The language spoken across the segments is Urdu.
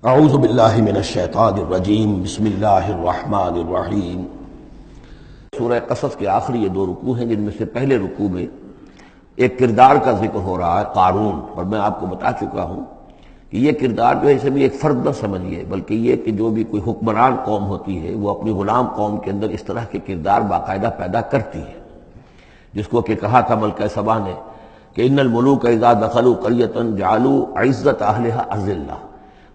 اعوذ باللہ من الشیطان الرجیم بسم اللہ الرحمن الرحیم۔ سورہ قصص کے آخری یہ دو رکوع ہیں، جن میں سے پہلے رکوع میں ایک کردار کا ذکر ہو رہا ہے، قارون، اور میں آپ کو بتا چکا ہوں کہ یہ کردار جو ہے اسے بھی ایک فرد نہ سمجھیے، بلکہ یہ کہ جو بھی کوئی حکمران قوم ہوتی ہے وہ اپنی غلام قوم کے اندر اس طرح کے کردار باقاعدہ پیدا کرتی ہے، جس کو کہ کہا تھا ملکہ سبا نے کہ ان الملوک اذا دخلوا قریۃ جعلوا عزت اہلھا اذلہ،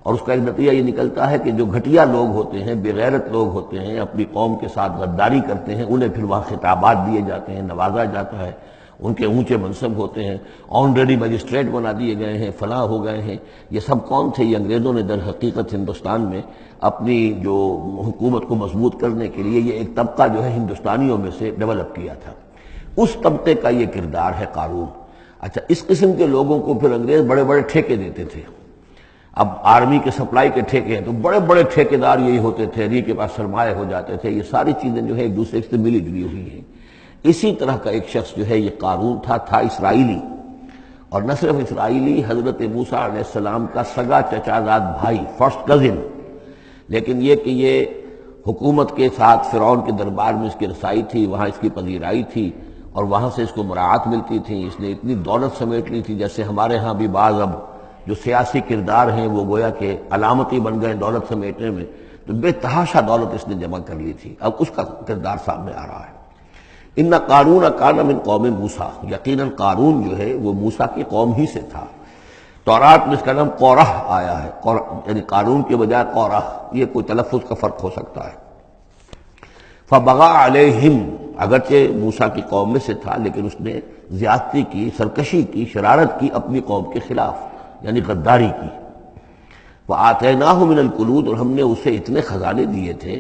اور اس کا ایک نتیجہ یہ نکلتا ہے کہ جو گھٹیا لوگ ہوتے ہیں، بے غیرت لوگ ہوتے ہیں، اپنی قوم کے ساتھ غداری کرتے ہیں، انہیں پھر وہاں خطابات دیے جاتے ہیں، نوازا جاتا ہے، ان کے اونچے منصب ہوتے ہیں، آنریڈی مجسٹریٹ بنا دیے گئے ہیں، فلاں ہو گئے ہیں۔ یہ سب کون تھے؟ یہ انگریزوں نے در حقیقت ہندوستان میں اپنی جو حکومت کو مضبوط کرنے کے لیے یہ ایک طبقہ جو ہے ہندوستانیوں میں سے ڈیولپ کیا تھا، اس طبقے کا یہ کردار ہے قارون۔ اچھا، اس قسم کے لوگوں کو پھر انگریز بڑے بڑے ٹھیکے دیتے تھے۔ اب آرمی کے سپلائی کے ٹھیکے ہیں تو بڑے بڑے ٹھیکیدار یہی ہوتے تھے، انہی کے پاس سرمایہ ہو جاتے تھے۔ یہ ساری چیزیں جو ہے ایک دوسرے سے ملی جلی ہوئی ہیں۔ اسی طرح کا ایک شخص جو ہے یہ قارون تھا اسرائیلی، اور نہ صرف اسرائیلی، حضرت موسیٰ علیہ السلام کا سگا چچا زاد بھائی، فرسٹ کزن، لیکن یہ کہ یہ حکومت کے ساتھ فرعون کے دربار میں اس کی رسائی تھی، وہاں اس کی پذیرائی تھی، اور وہاں سے اس کو مراعات ملتی تھی۔ اس نے اتنی دولت سمیٹ لی تھی، جیسے ہمارے ہاں بھی بعض اب جو سیاسی کردار ہیں وہ گویا کہ علامتی بن گئے دولت سمیٹنے میں، تو بے تحاشا دولت اس نے جمع کر لی تھی۔ اب اس کا کردار سامنے آ رہا ہے۔ ان قارون کان من قوم موسیٰ، یقیناً قارون جو ہے وہ موسیٰ کی قوم ہی سے تھا۔ تورات میں اس کا نام قورہ آیا ہے، یعنی قارون کے بجائے قورہ، یہ کوئی تلفظ کا فرق ہو سکتا ہے۔ فبغى علیہم، اگرچہ موسیٰ کی قوم میں سے تھا لیکن اس نے زیادتی کی، سرکشی کی، شرارت کی اپنی قوم کے خلاف، یعنی غداری کی۔ وآتیناہ من الکنوز، اور ہم نے اسے اتنے خزانے دیے تھے،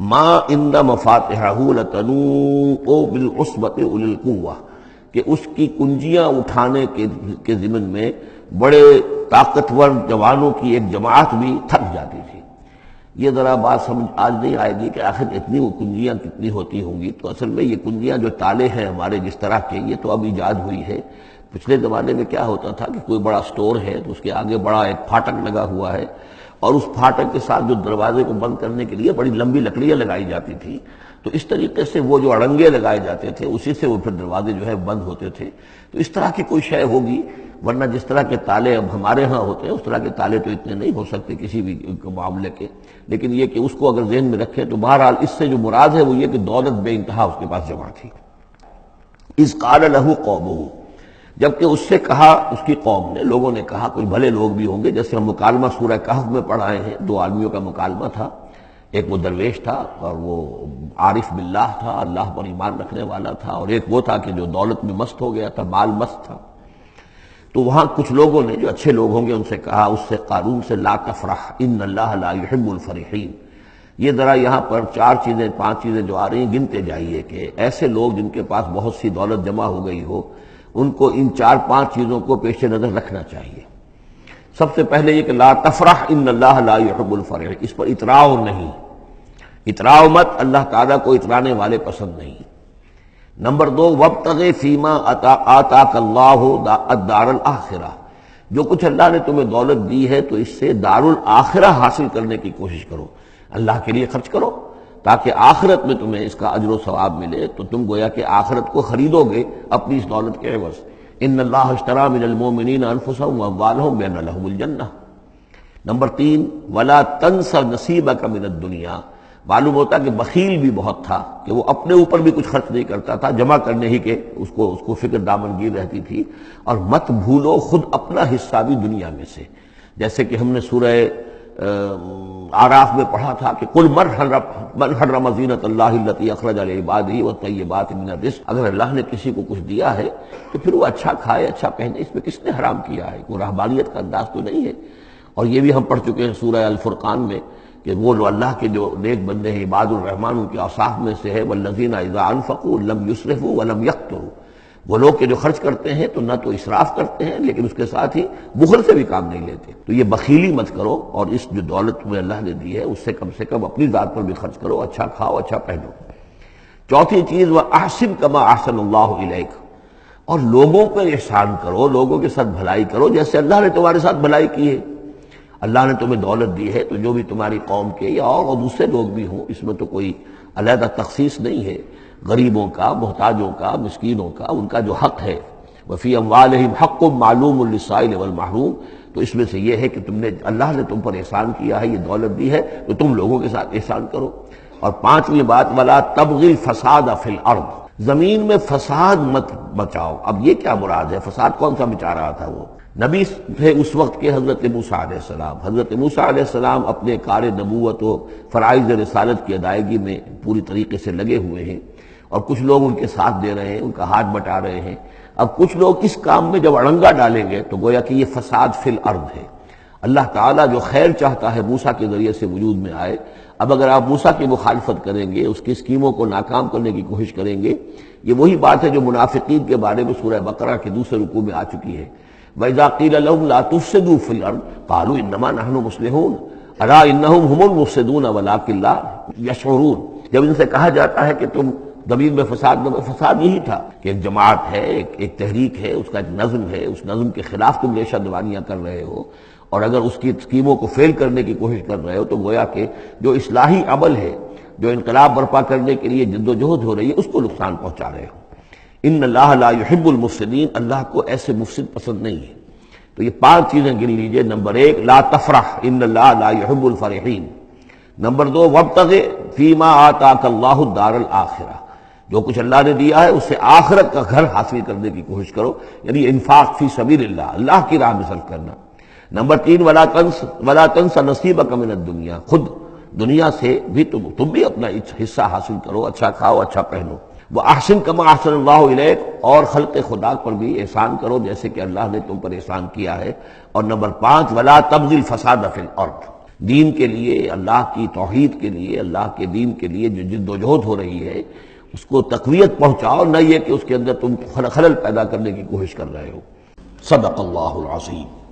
ما ان مفاتحہ لتنوء بالعصبۃ اولي القوہ، کہ اس کی کنجیاں اٹھانے کے ضمن میں بڑے طاقتور جوانوں کی ایک جماعت بھی تھک جاتی تھی۔ یہ ذرا بات سمجھ آج نہیں آئے گی کہ آخر اتنی وہ کنجیاں کتنی ہوتی ہوں گی، تو اصل میں یہ کنجیاں جو تالے ہیں ہمارے جس طرح کے، یہ تو اب ایجاد ہوئی ہے۔ پچھلے زمانے میں کیا ہوتا تھا کہ کوئی بڑا سٹور ہے تو اس کے آگے بڑا ایک پھاٹک لگا ہوا ہے، اور اس پھاٹک کے ساتھ جو دروازے کو بند کرنے کے لیے بڑی لمبی لکڑیاں لگائی جاتی تھی، تو اس طریقے سے وہ جو اڑنگے لگائے جاتے تھے اسی سے وہ پھر دروازے جو ہے بند ہوتے تھے۔ تو اس طرح کی کوئی شے ہوگی، ورنہ جس طرح کے تالے اب ہمارے ہاں ہوتے ہیں اس طرح کے تالے تو اتنے نہیں ہو سکتے کسی بھی معاملے کے، لیکن یہ کہ اس کو اگر ذہن میں رکھیں تو بہرحال اس سے جو مراد ہے وہ یہ کہ دولت بے انتہا اس کے پاس جمع تھی۔ اذ قال له قومه، جبکہ اس سے کہا اس کی قوم نے، لوگوں نے کہا، کچھ بھلے لوگ بھی ہوں گے، جیسے ہم مکالمہ سورہ کہف میں پڑھ آئے ہیں، دو آدمیوں کا مکالمہ تھا، ایک وہ درویش تھا اور وہ عارف باللہ تھا، اللہ پر ایمان رکھنے والا تھا، اور ایک وہ تھا کہ جو دولت میں مست ہو گیا تھا، مال مست تھا۔ تو وہاں کچھ لوگوں نے جو اچھے لوگ ہوں گے ان سے کہا، اس سے قارون سے، لا تفرح ان اللہ لا يحب الفرحین۔ یہ ذرا یہاں پر پانچ چیزیں جو آ رہی ہیں گنتے جائیے کہ ایسے لوگ جن کے پاس بہت سی دولت جمع ہو گئی ہو، ان کو ان 4-5 چیزوں کو پیش نظر رکھنا چاہیے۔ سب سے پہلے یہ کہ لا تفرح ان اللہ لا يحب الفرح، اس پر اتراؤ نہیں، اتراؤ مت، اللہ تعالیٰ کو اترانے والے پسند نہیں۔ نمبر 2، وابتغ فیما آتاک اللہ الدار الآخرہ، جو کچھ اللہ نے تمہیں دولت دی ہے تو اس سے دار الآخرہ حاصل کرنے کی کوشش کرو، اللہ کے لیے خرچ کرو تاکہ آخرت میں تمہیں اس کا اجر و ثواب ملے، تو تم گویا کہ آخرت کو خریدو گے اپنی اس دولت کے عوض۔ ان اللہ اشتری من المؤمنین انفسهم واموالهم بان لهم الجنہ۔ نمبر 3، ولا تنس نصیبک من الدنیا، معلوم ہوتا کہ بخیل بھی بہت تھا کہ وہ اپنے اوپر بھی کچھ خرچ نہیں کرتا تھا، جمع کرنے ہی کے اس کو فکر دامنگیر رہتی تھی۔ اور مت بھولو خود اپنا حصہ بھی دنیا میں سے، جیسے کہ ہم نے سورہ اعراف میں پڑھا تھا کہ قل من حرم زینۃ اللہ التی اخرج لعبادہ والطیبات من الرزق، اگر اللہ نے کسی کو کچھ دیا ہے تو پھر وہ اچھا کھائے، اچھا پہنے، اس میں کس نے حرام کیا ہے؟ کوئی رہبانیت کا انداز تو نہیں ہے۔ اور یہ بھی ہم پڑھ چکے ہیں سورہ الفرقان میں کہ وہ جو اللہ کے جو نیک بندے ہیں، عباد الرحمن، ان کے اوصاف میں سے ہے والذین اذا انفقوا لم یسرفوا ولم یقتروا، وہ لوگ کہ جو خرچ کرتے ہیں تو نہ تو اسراف کرتے ہیں لیکن اس کے ساتھ ہی بخل سے بھی کام نہیں لیتے۔ تو یہ بخیلی مت کرو، اور اس جو دولت تمہیں اللہ نے دی ہے اس سے کم اپنی ذات پر بھی خرچ کرو، اچھا کھاؤ، اچھا پہنو۔ چوتھی چیز، وَأَحْسِنْ كَمَا أَحْسَنَ اللَّهُ إِلَيْكَ، اور لوگوں پر احسان کرو، لوگوں کے ساتھ بھلائی کرو جیسے اللہ نے تمہارے ساتھ بھلائی کی ہے۔ اللہ نے تمہیں دولت دی ہے تو جو بھی تمہاری قوم کے یا اور دوسرے لوگ بھی ہوں، اس میں تو کوئی علیحدہ تخصیص نہیں ہے، غریبوں کا، محتاجوں کا، مسکینوں کا، ان کا جو حق ہے، وفی اموالہم حق معلوم للسائل والمحروم، تو اس میں سے یہ ہے کہ اللہ نے تم پر احسان کیا ہے، یہ دولت دی ہے تو تم لوگوں کے ساتھ احسان کرو۔ اور پانچویں بات، ولا تبغی الفساد فی الارض، زمین میں فساد مت بچاؤ۔ اب یہ کیا مراد ہے؟ فساد کون سا مچا رہا تھا؟ وہ نبی تھے اس وقت کے حضرت موسیٰ علیہ السلام۔ حضرت موسیٰ علیہ السلام اپنے کار نبوت و فرائض رسالت کی ادائیگی میں پوری طریقے سے لگے ہوئے ہیں، اور کچھ لوگ ان کے ساتھ دے رہے ہیں، ان کا ہاتھ بٹا رہے ہیں۔ اب کچھ لوگ اس کام میں جب اڑنگا ڈالیں گے تو گویا کہ یہ فساد فی الارض ہے۔ اللہ تعالیٰ جو خیر چاہتا ہے موسیٰ کے ذریعے سے وجود میں آئے، اب اگر آپ موسیٰ کی مخالفت کریں گے، اس کی اسکیموں کو ناکام کرنے کی کوشش کریں گے، یہ وہی بات ہے جو منافقین کے بارے میں سورہ بقرہ کے دوسرے رکوع میں آ چکی ہے۔ وَإِذَا قِيلَ لَهُمْ لَا تُفْسِدُوا فِي الْأَرْضِ قَالُوا إِنَّمَا نَحْنُ مُصْلِحُونَ أَلَا إِنَّهُمْ هُمُ الْمُفْسِدُونَ وَلَٰكِن لَا يَشْعُرُونَ۔ جب ان سے کہا جاتا ہے کہ تم زمین میں فساد یہی تھا کہ ایک جماعت ہے، ایک تحریک ہے، اس کا ایک نظم ہے، اس نظم کے خلاف تم ریشہ دوانیاں کر رہے ہو، اور اگر اس کی اسکیموں کو فیل کرنے کی کوشش کر رہے ہو تو گویا کہ جو اصلاحی عمل ہے، جو انقلاب برپا کرنے کے لیے جد و جہد ہو رہی ہے، اس کو نقصان پہنچا رہے ہو۔ ان اللہ لا يحب المفسدین، اللہ کو ایسے مفسد پسند نہیں ہے۔ تو یہ پانچ چیزیں گن لیجئے۔ نمبر ایک، لا تفرح ان اللہ لا يحب الفرحین۔ نمبر دو، وابتغ فیما آتاک اللہ الدار الآخرہ، جو کچھ اللہ نے دیا ہے اس سے آخرت کا گھر حاصل کرنے کی کوشش کرو، یعنی انفاق فی سبیل اللہ، اللہ کی راہ میں صرف کرنا۔ نمبر تین، ولا تنس نصیبک من الدنیا، خود دنیا سے بھی تم بھی اپنا حصہ حاصل کرو، اچھا کھاؤ، اچھا پہنو۔ وَأَحْسِن كَمَا أَحْسَنَ اللَّهُ إِلَيْكَ، اور خلق خدا پر بھی احسان کرو جیسے کہ اللہ نے تم پر احسان کیا ہے۔ اور نمبر پانچ، وَلَا تَبْغِ الْفَسَادَ فِي الْأَرْضِ، دین کے لیے، اللہ کی توحید کے لیے، اللہ کے دین کے لیے جو جد و جہد ہو رہی ہے اس کو تقویت پہنچاؤ، نہ یہ کہ اس کے اندر تم خلل پیدا کرنے کی کوشش کر رہے ہو۔ صدق اللہ العظیم۔